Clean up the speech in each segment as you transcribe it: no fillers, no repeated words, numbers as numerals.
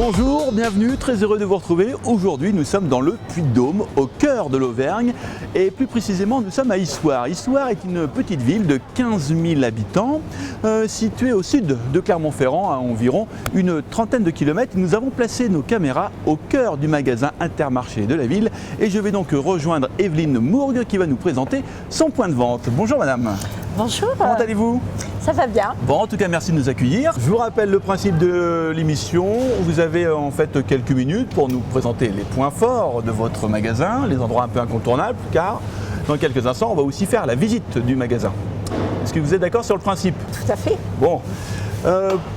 Bonjour, bienvenue, très heureux de vous retrouver. Aujourd'hui, nous sommes dans le Puy-de-Dôme, au cœur de l'Auvergne, et plus précisément, nous sommes à Issoire. Issoire est une petite ville de 15 000 habitants, située au sud de Clermont-Ferrand, à environ une trentaine de kilomètres. Nous avons placé nos caméras au cœur du magasin Intermarché de la ville, et je vais donc rejoindre Evelyne Mourgue qui va nous présenter son point de vente. Bonjour madame. Bonjour. Comment allez-vous? Ça va bien. Bon, en tout cas, merci de nous accueillir. Je vous rappelle le principe de l'émission. Vous avez en fait quelques minutes pour nous présenter les points forts de votre magasin, les endroits un peu incontournables, car dans quelques instants, on va aussi faire la visite du magasin. Est-ce que vous êtes d'accord sur le principe? Tout à fait. Bon.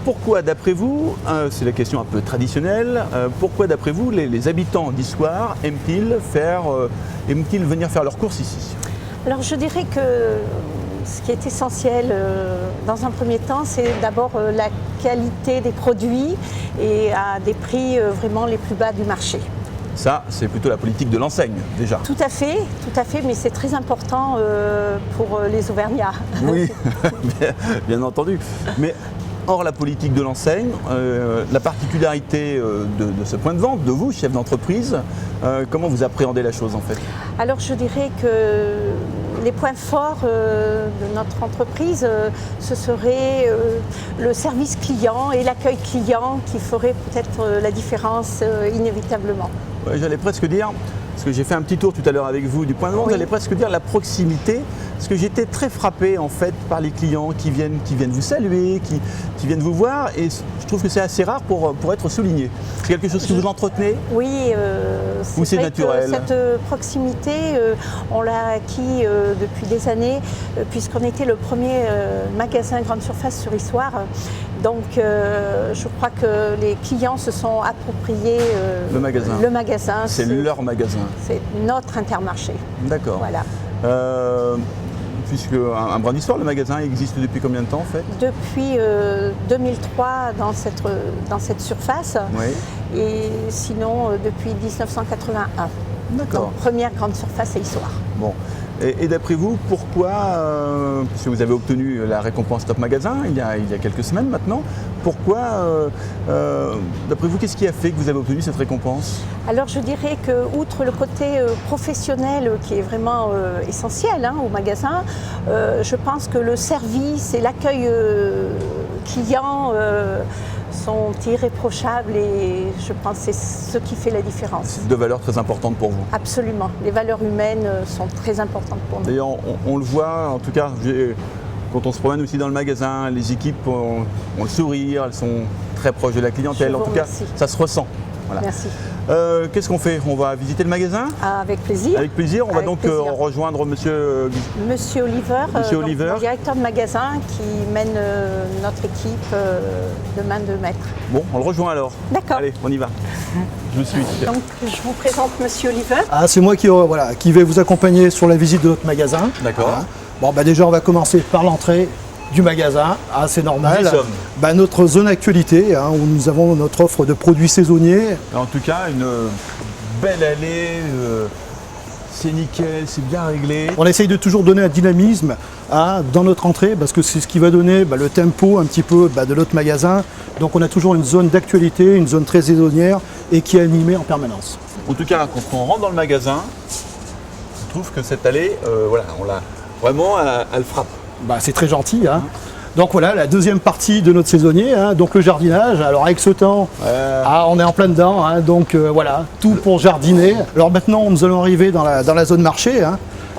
Pourquoi, d'après vous, c'est la question un peu traditionnelle, pourquoi, d'après vous, les habitants d'Issoire aiment-ils venir faire leurs courses ici? Alors, je dirais que ce qui est essentiel dans un premier temps, c'est d'abord la qualité des produits et à des prix vraiment les plus bas du marché. Ça, c'est plutôt la politique de l'enseigne, déjà. Tout à fait, mais c'est très important pour les Auvergnats. Oui, bien entendu. Mais hors la politique de l'enseigne, la particularité de ce point de vente, de vous, chef d'entreprise, comment vous appréhendez la chose en fait? Alors je dirais que les points forts de notre entreprise, ce serait le service client et l'accueil client qui ferait peut-être la différence inévitablement. Ouais, j'allais presque dire, parce que j'ai fait un petit tour tout à l'heure avec vous du point de vente, j'allais presque dire la proximité, parce que j'étais très frappé en fait par les clients qui viennent vous saluer, qui viennent vous voir, et je trouve que c'est assez rare pour être souligné. C'est quelque chose que vous entretenez? Oui, c'est naturel. Cette proximité, on l'a acquis depuis des années, puisqu'on était le premier magasin grande surface sur Issoire. Donc je crois que les clients se sont appropriés le magasin. C'est leur magasin. C'est notre Intermarché. D'accord. Voilà. Puisque un brin d'histoire, le magasin existe depuis combien de temps en fait? Depuis 2003 dans cette surface. Oui. Et sinon depuis 1981. D'accord. Donc, première grande surface à Issoire. Bon. Et d'après vous, pourquoi, puisque vous avez obtenu la récompense Top Magasin il y a quelques semaines maintenant, pourquoi, d'après vous, qu'est-ce qui a fait que vous avez obtenu cette récompense? Alors je dirais que, outre le côté professionnel qui est vraiment essentiel au magasin, je pense que le service et l'accueil client sont irréprochables et je pense que c'est ce qui fait la différence. C'est deux valeurs très importantes pour vous. Absolument. Les valeurs humaines sont très importantes pour nous. D'ailleurs, on le voit, en tout cas, quand on se promène aussi dans le magasin, les équipes ont le sourire, elles sont très proches de la clientèle. En tout cas, ça se ressent. Voilà. Merci. Qu'est-ce qu'on fait? On va visiter le magasin? Avec plaisir. Avec plaisir. On va donc rejoindre Monsieur Oliver, le directeur de magasin qui mène notre équipe de main de maître. Bon, on le rejoint alors. D'accord. Allez, on y va. Je vous suis. Donc, je vous présente Monsieur Oliver. C'est moi qui vais vous accompagner sur la visite de notre magasin. D'accord. Voilà. Bon, déjà, on va commencer par l'entrée du magasin, c'est normal. Notre zone actualité, où nous avons notre offre de produits saisonniers. En tout cas, une belle allée, c'est nickel, c'est bien réglé. On essaye de toujours donner un dynamisme dans notre entrée, parce que c'est ce qui va donner le tempo un petit peu de notre magasin. Donc on a toujours une zone d'actualité, une zone très saisonnière et qui est animée en permanence. En tout cas, quand on rentre dans le magasin, je trouve que cette allée, on l'a vraiment, elle frappe. C'est très gentil. Donc voilà, la deuxième partie de notre saisonnier, donc le jardinage. Alors avec ce temps, on est en plein dedans, donc voilà, tout pour jardiner. Alors maintenant, nous allons arriver dans la zone marché,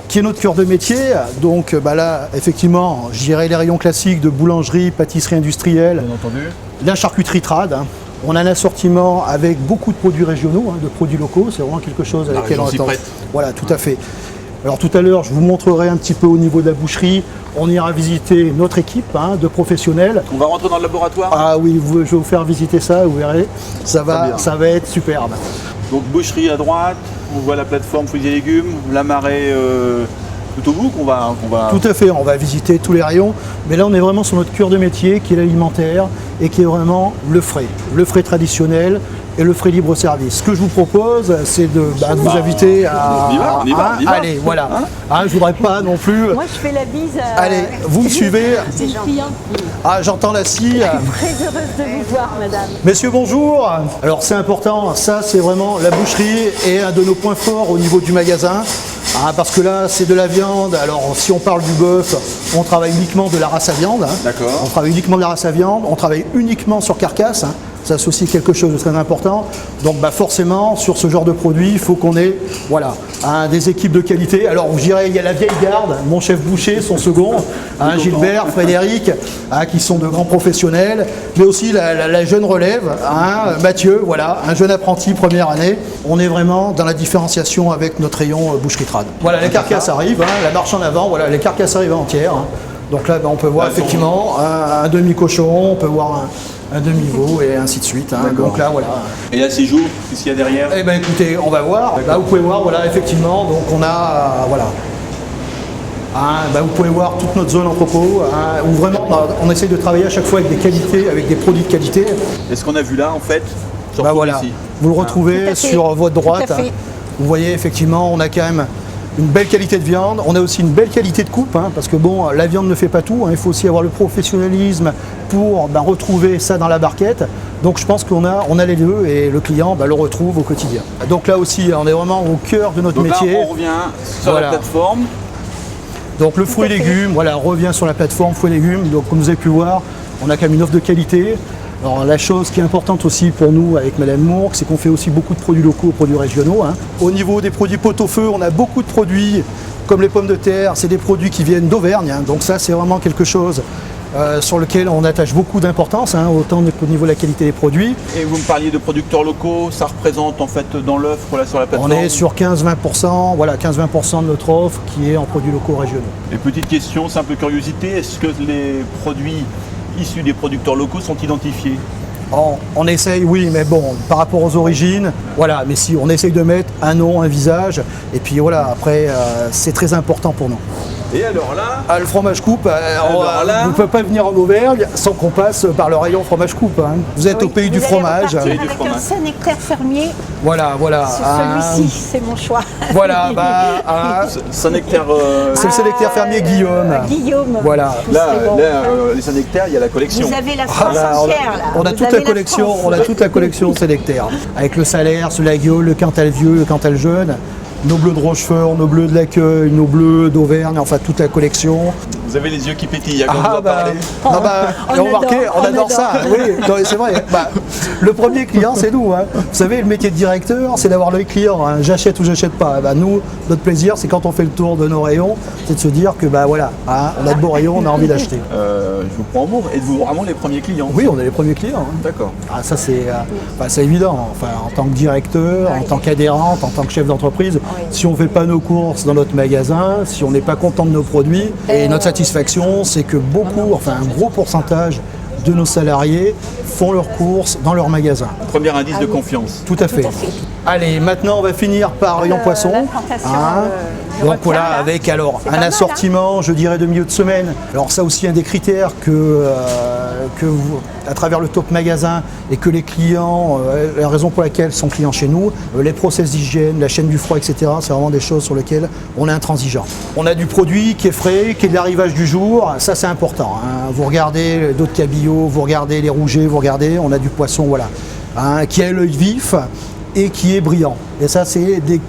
qui est notre cœur de métier. Donc là, effectivement, je dirais les rayons classiques de boulangerie, pâtisserie industrielle, bien entendu, la charcuterie trad. On a un assortiment avec beaucoup de produits régionaux, de produits locaux. C'est vraiment quelque chose avec lequel on attend. Voilà, tout à fait. Alors tout à l'heure, je vous montrerai un petit peu au niveau de la boucherie. On ira visiter notre équipe de professionnels. On va rentrer dans le laboratoire? Ah oui, je vais vous faire visiter ça, vous verrez. Ça va être superbe. Donc boucherie à droite, on voit la plateforme fruits et légumes, la marée tout au bout qu'on va... Tout à fait, on va visiter tous les rayons. Mais là, on est vraiment sur notre cœur de métier qui est l'alimentaire et qui est vraiment le frais traditionnel, et le frais libre service. Ce que je vous propose, c'est de vous inviter à... On y va. Allez, voilà. Je voudrais pas non plus... Moi, je fais la bise à... Allez, vous me suivez. C'est gentil. J'entends la scie. Très heureuse de vous voir, madame. Messieurs, bonjour. Alors c'est important, ça c'est vraiment la boucherie et un de nos points forts au niveau du magasin. Parce que là c'est de la viande. Alors si on parle du bœuf, on travaille uniquement de la race à viande. D'accord. On travaille uniquement de la race à viande, on travaille uniquement sur carcasse. Ça c'est aussi quelque chose de très important. Donc forcément sur ce genre de produit, il faut qu'on ait des équipes de qualité. Alors je dirais il y a la vieille garde, mon chef boucher, son second, Gilbert, Frédéric, qui sont de grands professionnels, mais aussi la jeune relève, Mathieu, un jeune apprenti première année. On est vraiment dans la différenciation avec notre rayon boucherie trad. Voilà, les carcasses arrivent, la marche en avant, les carcasses arrivent entières. Donc là on peut voir effectivement un demi-cochon, on peut voir un demi-veau et ainsi de suite. Donc là Et là c'est jour, qu'est-ce qu'il y a derrière? Eh bien écoutez, on va voir. Là vous pouvez voir, effectivement, donc on a vous pouvez voir toute notre zone entrepôt, où vraiment on essaye de travailler à chaque fois avec des qualités, avec des produits de qualité. Et ce qu'on a vu là en fait, ici. Vous le retrouvez sur votre droite. Vous voyez effectivement, on a quand même une belle qualité de viande, on a aussi une belle qualité de coupe, parce que la viande ne fait pas tout, il faut aussi avoir le professionnalisme pour retrouver ça dans la barquette. Donc je pense qu'on a les deux et le client le retrouve au quotidien. Donc là aussi, on est vraiment au cœur de notre métier. Là, on revient sur la plateforme. Donc le fruit et légumes, revient sur la plateforme fruits et légumes. Donc comme vous avez pu voir, on a quand même une offre de qualité. Alors la chose qui est importante aussi pour nous avec Madame Mourgue, c'est qu'on fait aussi beaucoup de produits locaux, produits régionaux. Au niveau des produits pot-au-feu, on a beaucoup de produits comme les pommes de terre, c'est des produits qui viennent d'Auvergne. Donc ça c'est vraiment quelque chose sur lequel on attache beaucoup d'importance, autant au niveau de la qualité des produits. Et vous me parliez de producteurs locaux, ça représente en fait dans l'offre sur la plateforme? On est sur 15-20%, 15-20% de notre offre qui est en produits locaux régionaux. Et petite question, simple curiosité, est-ce que les produits issus des producteurs locaux sont identifiés? On essaye, oui, mais par rapport aux origines, mais si on essaye de mettre un nom, un visage, et puis après, c'est très important pour nous. Et alors là, le fromage coupe, on ne peut pas venir en Auvergne sans qu'on passe par le rayon fromage coupe. Vous êtes au pays du fromage. Avec un Saint-Nectaire fermier. Voilà. Celui-ci, c'est mon choix. Saint-Nectaire. C'est le Saint-Nectaire fermier Guillaume. Guillaume. Voilà. Là, les Saint-Nectaire, il y a la collection. Vous avez la France entière là. On a toute la collection. On a toute la collection Saint-Nectaire. Avec le Salaire, la Guillaume, le Cantal vieux, le Cantal jeune. Nos bleus de Rochefort, nos bleus de l'Accueil, nos bleus d'Auvergne, toute la collection. Vous avez les yeux qui pétillent quand on va parler. On adore ça. Oui, c'est vrai. Le premier client, c'est nous. Vous savez, le métier de directeur, c'est d'avoir l'œil client. J'achète ou j'achète pas. Nous, notre plaisir, c'est quand on fait le tour de nos rayons, c'est de se dire que on a de beaux rayons, on a envie d'acheter. Je vous prends en bourre. Êtes-vous vraiment les premiers clients? Oui, on est les premiers clients. D'accord. Ça, c'est évident. En tant que directeur, en tant qu'adhérente, en tant que chef d'entreprise, si on ne fait pas nos courses dans notre magasin, si on n'est pas content de nos produits, et notre satisfaction, c'est que un gros pourcentage de nos salariés font leurs courses dans leur magasin. Premier indice de confiance. Tout à fait. Allez, maintenant on va finir par rayon poisson. Donc avec un assortiment, je dirais, de milieu de semaine. Alors ça aussi un des critères que vous, à travers le top magasin et que les clients, la raison pour laquelle sont clients chez nous, les process d'hygiène, la chaîne du froid, etc. C'est vraiment des choses sur lesquelles on est intransigeant. On a du produit qui est frais, qui est de l'arrivage du jour, ça c'est important. Vous regardez d'autres cabillots, vous regardez les rougets, on a du poisson qui a l'œil vif et qui est brillant. Et ça, c'est des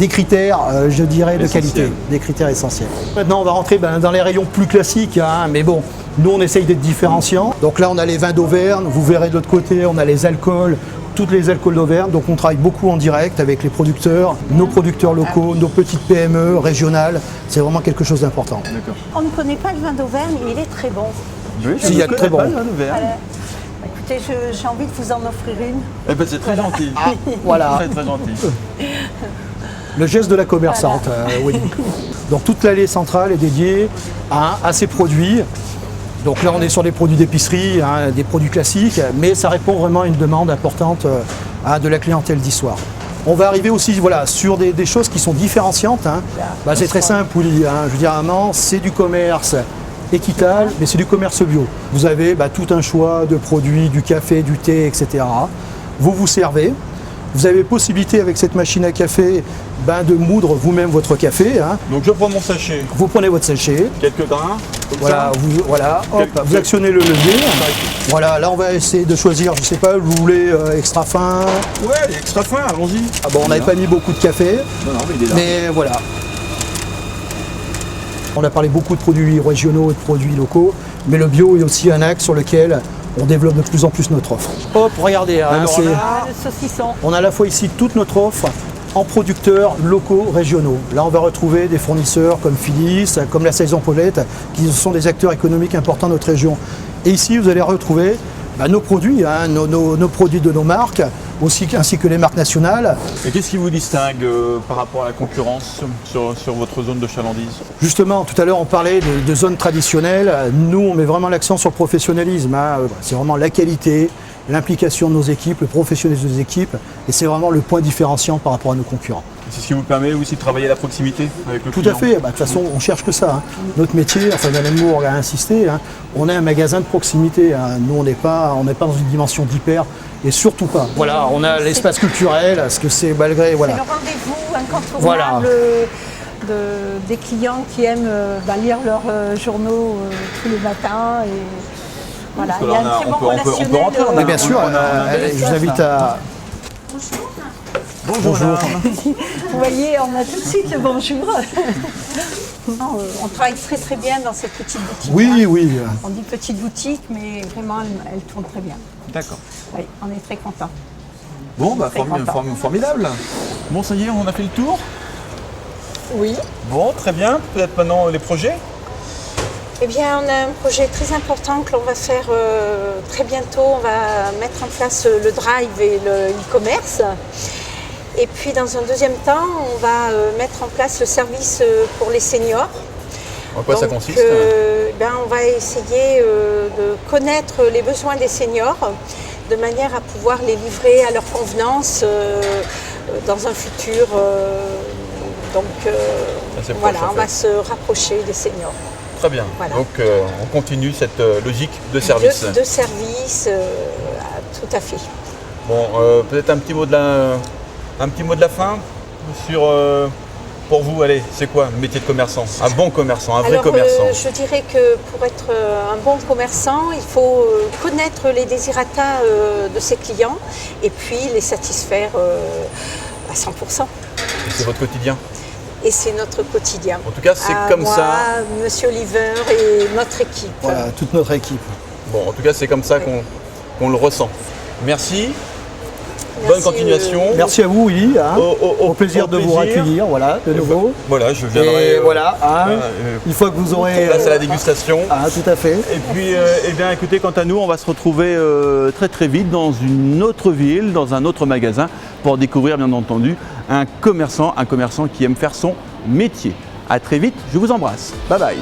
critères, je dirais, de qualité, des critères essentiels. Maintenant, on va rentrer dans les rayons plus classiques, mais nous, on essaye d'être différenciants. Donc là, on a les vins d'Auvergne, vous verrez de l'autre côté, on a les alcools, toutes les alcools d'Auvergne. Donc on travaille beaucoup en direct avec les producteurs, nos producteurs locaux, nos petites PME régionales. C'est vraiment quelque chose d'important. On ne connaît pas le vin d'Auvergne, mais il est très bon. Oui, il y a de très bon. Écoutez, j'ai envie de vous en offrir une. Eh ben, c'est très gentil. Très, très gentil. Le geste de la commerçante, oui. Donc toute l'allée centrale est dédiée à ces produits. Donc là, on est sur des produits d'épicerie, des produits classiques, mais ça répond vraiment à une demande importante de la clientèle d'Issoire. On va arriver aussi sur des choses qui sont différenciantes. C'est très simple, oui. Je veux dire, c'est du commerce équitable, mais c'est du commerce bio. Vous avez tout un choix de produits, du café, du thé, etc. vous vous servez. Vous avez possibilité avec cette machine à café de moudre vous-même votre café. Hein. Donc je prends mon sachet. Vous prenez votre sachet. Quelques grains. Voilà, hop, vous actionnez le levier. Voilà, là on va essayer de choisir, je sais pas, vous voulez extra fin. Ouais, extra fin, allons-y. Ah bon, on n'avait pas mis beaucoup de café. Non, mais il est là. Mais voilà. On a parlé beaucoup de produits régionaux et de produits locaux, mais le bio est aussi un axe sur lequel on développe de plus en plus notre offre. Hop, regardez, hein, Le saucisson. on a à la fois ici toute notre offre en producteurs locaux, régionaux. Là, on va retrouver des fournisseurs comme Philips, comme la Saison Paulette, qui sont des acteurs économiques importants de notre région. Et ici, vous allez retrouver nos produits, hein, nos produits de nos marques, ainsi que les marques nationales. Et qu'est-ce qui vous distingue par rapport à la concurrence sur votre zone de chalandise? Justement, tout à l'heure, on parlait de zones traditionnelles. Nous, on met vraiment l'accent sur le professionnalisme. Hein. C'est vraiment la qualité, l'implication de nos équipes, le professionnalisme des équipes. Et c'est vraiment le point différenciant par rapport à nos concurrents. C'est ce qui vous permet aussi de travailler à la proximité avec le Tout client. à fait. De toute façon, on cherche que ça. Hein. Notre métier, enfin, Madame Moore a insisté, hein, on est un magasin de proximité. Hein. Nous, on n'est pas dans une dimension d'hyper. Et surtout pas. Voilà, on a l'espace culturel, parce que c'est malgré. Voilà. C'est le rendez-vous incontournable Voilà. des clients qui aiment lire leurs journaux tous les matins. Et voilà, il y a un très bon relationnel. on peut rentrer, Mais bien sûr, je vous invite à. Bonjour. Vous voyez, on a tout de suite le bonjour. On travaille très très bien dans cette petite boutique. Oui, oui. On dit petite boutique, mais vraiment elle tourne très bien. D'accord. Oui, on est très contents. Bon, bah, Très content. formidable. Bon, ça y est, on a fait le tour. Oui. Bon, très bien. Peut-être maintenant les projets. Eh bien, on a un projet très important que l'on va faire très bientôt. On va mettre en place le drive et le e-commerce. Et puis, dans un deuxième temps, on va mettre en place le service pour les seniors. En quoi ça consiste? On va essayer de connaître les besoins des seniors de manière à pouvoir les livrer à leur convenance dans un futur. Voilà, on va se rapprocher des seniors. Très bien. Voilà. Donc on continue cette logique de service. De service, tout à fait. Bon, peut-être un petit mot de la fin sur pour vous. Allez, c'est quoi le métier de commerçant? Un bon commerçant, un vrai commerçant. Je dirais que pour être un bon commerçant, il faut connaître les désirata de ses clients et puis les satisfaire à 100%. Et c'est votre quotidien? Et c'est notre quotidien. En tout cas, c'est comme moi, ça. Monsieur Oliver et notre équipe. Voilà, toute notre équipe. Bon, en tout cas, c'est comme ça qu'on le ressent. Merci. Bonne continuation. Merci à vous, Willy. Hein. Au plaisir de vous accueillir, voilà, de nouveau. Voilà, je viendrai. Et voilà, hein, une fois que vous aurez. Place à la dégustation. Ah, tout à fait. Et puis, eh bien, écoutez, quant à nous, on va se retrouver très très vite dans une autre ville, dans un autre magasin, pour découvrir, bien entendu, un commerçant qui aime faire son métier. À très vite, je vous embrasse. Bye bye.